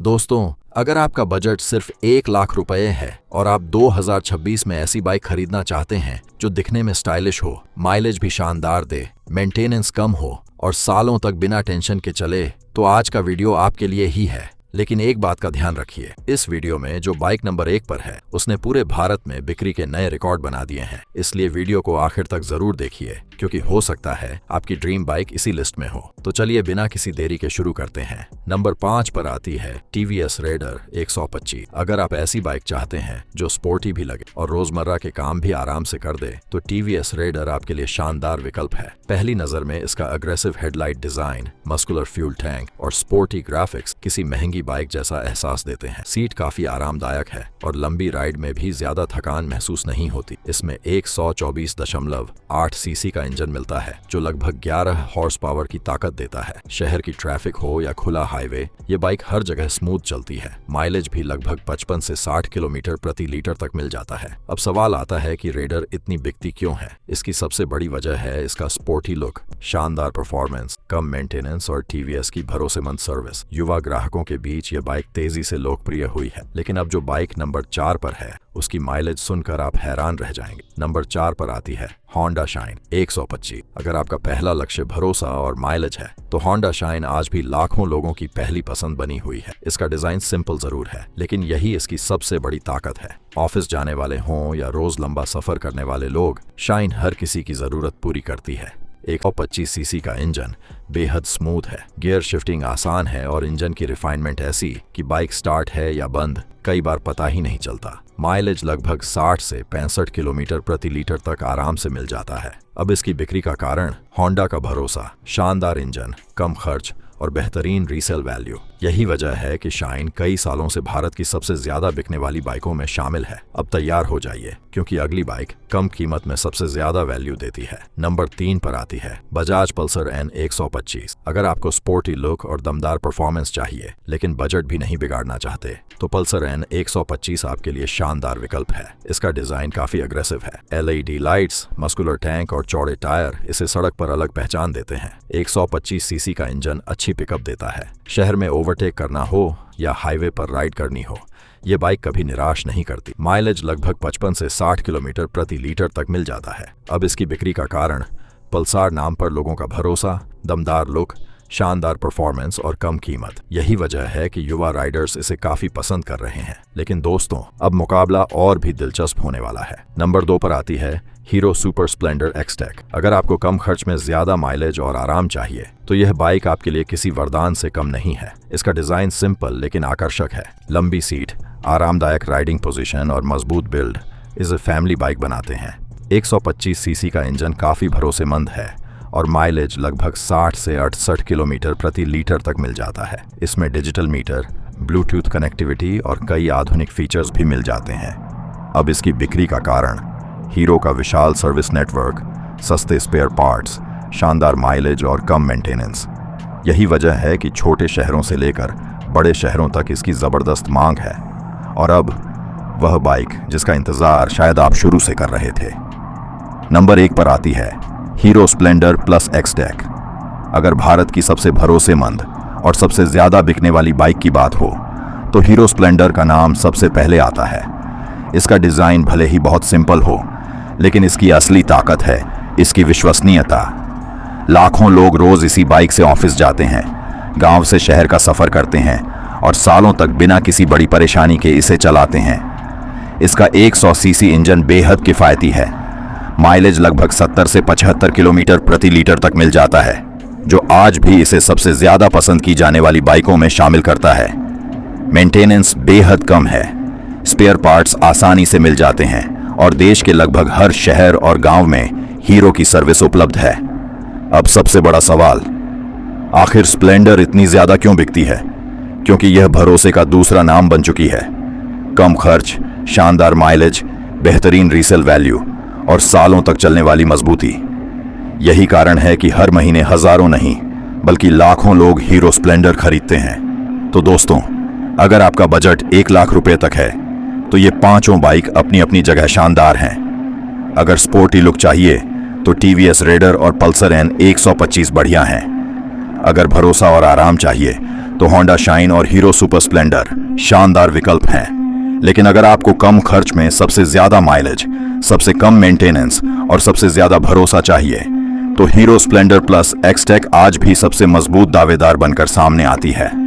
दोस्तों, अगर आपका बजट सिर्फ 1 लाख रुपए है और आप 2026 में ऐसी बाइक खरीदना चाहते हैं जो दिखने में स्टाइलिश हो, माइलेज भी शानदार दे, मेंटेनेंस कम हो और सालों तक बिना टेंशन के चले, तो आज का वीडियो आपके लिए ही है। लेकिन एक बात का ध्यान रखिए, इस वीडियो में जो बाइक नंबर 1 पर है उसने पूरे भारत में बिक्री के नए रिकॉर्ड बना दिए हैं। इसलिए वीडियो को आखिर तक जरूर देखिए, क्योंकि हो सकता है आपकी ड्रीम बाइक इसी लिस्ट में हो। तो चलिए बिना किसी देरी के शुरू करते हैं। नंबर 5 पर आती है TVS रेडर 125। अगर आप ऐसी बाइक चाहते हैं जो स्पोर्टी भी लगे और रोजमर्रा के काम भी आराम से कर दे, तो TVS रेडर आपके लिए शानदार विकल्प है। पहली नजर में इसका aggressive headlight design, muscular fuel tank और स्पोर्टी ग्राफिक्स किसी महंगी बाइक जैसा एहसास देते हैं। सीट काफी आरामदायक है और लंबी राइड में भी ज्यादा थकान महसूस नहीं होती। इसमें 124.8 सीसी का इंजन मिलता है जो लगभग 11 हॉर्स पावर की ताकत देता है। शहर की ट्रैफिक हो या खुला हाईवे, ये बाइक हर जगह स्मूथ चलती है। माइलेज भी लगभग 55 से 60 किलोमीटर प्रति लीटर तक मिल जाता है। अब सवाल आता है कि रेडर इतनी बिकती क्यों है। इसकी सबसे बड़ी वजह है इसका स्पोर्टी लुक, शानदार परफॉर्मेंस, कम मेंटेनेंस और TVS की भरोसेमंद सर्विस। युवा ग्राहकों के बीच ये बाइक तेजी से लोकप्रिय हुई है। लेकिन अब जो बाइक नंबर 4 पर है उसकी माइलेज सुनकर आप हैरान रह जाएंगे। नंबर 4 पर आती है होंडा शाइन 125। अगर आपका पहला लक्ष्य भरोसा और माइलेज है तो होंडा शाइन आज भी लाखों लोगों की पहली पसंद बनी हुई है। इसका डिजाइन सिंपल जरूर है, लेकिन यही इसकी सबसे बड़ी ताकत है। ऑफिस जाने वाले हों या रोज लंबा सफर करने वाले लोग, शाइन हर किसी की जरूरत पूरी करती है। 125 सीसी का इंजन बेहद स्मूथ है, गियर शिफ्टिंग आसान है और इंजन की रिफाइनमेंट ऐसी कि बाइक स्टार्ट है या बंद कई बार पता ही नहीं चलता। माइलेज लगभग 60 से 65 किलोमीटर प्रति लीटर तक आराम से मिल जाता है। अब इसकी बिक्री का कारण होंडा का भरोसा, शानदार इंजन, कम खर्च और बेहतरीन रीसेल वैल्यू। यही वजह है कि शाइन कई सालों से भारत की सबसे ज्यादा बिकने वाली बाइकों में शामिल है। अब तैयार हो जाइए, क्योंकि अगली बाइक कम कीमत में सबसे ज्यादा वैल्यू देती है। नंबर 3 पर आती है बजाज पल्सर N 125। अगर आपको स्पोर्टी लुक और दमदार परफॉर्मेंस चाहिए लेकिन बजट भी नहीं बिगाड़ना चाहते, तो पल्सर N 125 आपके लिए शानदार विकल्प है। इसका डिजाइन काफी अग्रेसिव है। LED लाइट्स, मस्कुलर टैंक और चौड़े टायर इसे सड़क पर अलग पहचान देते हैं। 125 सीसी का इंजन अच्छी पिकअप देता है। शहर में ओवरटेक करना हो या हाईवे पर राइड करनी हो, ये बाइक कभी निराश नहीं करती। माइलेज लगभग 55 से 60 किलोमीटर प्रति लीटर तक मिल जाता है। अब इसकी बिक्री का कारण पल्सार नाम पर लोगों का भरोसा, दमदार लुक, शानदार परफॉर्मेंस और कम कीमत। यही वजह है कि युवा राइडर्स इसे काफी पसंद कर रहे हैं। लेकिन दोस्तों, अब मुकाबला और भी दिलचस्प होने वाला है। नंबर 2 पर आती है हीरो सुपर स्प्लेंडर एक्सटेक। अगर आपको कम खर्च में ज्यादा माइलेज और आराम चाहिए, तो यह बाइक आपके लिए किसी वरदान से कम नहीं है। इसका डिजाइन सिंपल लेकिन आकर्षक है। लंबी सीट, आरामदायक राइडिंग पोजीशन और मजबूत बिल्ड इसे फैमिली बाइक बनाते हैं। 125 सीसी का इंजन काफी भरोसेमंद है और माइलेज लगभग 60 से 68 किलोमीटर प्रति लीटर तक मिल जाता है। इसमें डिजिटल मीटर, ब्लूटूथ कनेक्टिविटी और कई आधुनिक फीचर्स भी मिल जाते हैं। अब इसकी बिक्री का कारण हीरो का विशाल सर्विस नेटवर्क, सस्ते स्पेयर पार्ट्स, शानदार माइलेज और कम मेंटेनेंस। यही वजह है कि छोटे शहरों से लेकर बड़े शहरों तक इसकी जबरदस्त मांग है। और अब वह बाइक जिसका इंतजार शायद आप शुरू से कर रहे थे। नंबर 1 पर आती है हीरो स्प्लेंडर प्लस एक्सटेक। अगर भारत की सबसे भरोसेमंद और सबसे ज्यादा बिकने वाली बाइक की बात हो, तो हीरो स्प्लेंडर का नाम सबसे पहले आता है। इसका डिजाइन भले ही बहुत सिंपल हो, लेकिन इसकी असली ताकत है इसकी विश्वसनीयता। लाखों लोग रोज इसी बाइक से ऑफिस जाते हैं, गांव से शहर का सफर करते हैं और सालों तक बिना किसी बड़ी परेशानी के इसे चलाते हैं। इसका 100 सीसी इंजन बेहद किफायती है। माइलेज लगभग 70 से 75 किलोमीटर प्रति लीटर तक मिल जाता है, जो आज भी इसे सबसे ज्यादा पसंद की जाने वाली बाइकों में शामिल करता है। मेंटेनेंस बेहद कम है, स्पेयर पार्ट्स आसानी से मिल जाते हैं और देश के लगभग हर शहर और गांव में हीरो की सर्विस उपलब्ध है। अब सबसे बड़ा सवाल, आखिर स्प्लेंडर इतनी ज्यादा क्यों बिकती है? क्योंकि यह भरोसे का दूसरा नाम बन चुकी है। कम खर्च, शानदार माइलेज, बेहतरीन रीसेल वैल्यू और सालों तक चलने वाली मजबूती। यही कारण है कि हर महीने हजारों नहीं बल्कि लाखों लोग हीरो स्प्लेंडर खरीदते हैं। तो दोस्तों, अगर आपका बजट 1 लाख रुपए तक है, तो ये पांचों बाइक अपनी अपनी जगह शानदार हैं। अगर स्पोर्टी लुक चाहिए तो TVS रेडर और पल्सर N 125 बढ़िया हैं। अगर भरोसा और आराम चाहिए तो होंडा शाइन और हीरो सुपर स्प्लेंडर शानदार विकल्प हैं। लेकिन अगर आपको कम खर्च में सबसे ज्यादा माइलेज, सबसे कम मेंटेनेंस और सबसे ज्यादा भरोसा चाहिए, तो हीरो स्प्लेंडर प्लस एक्सटेक आज भी सबसे मजबूत दावेदार बनकर सामने आती है।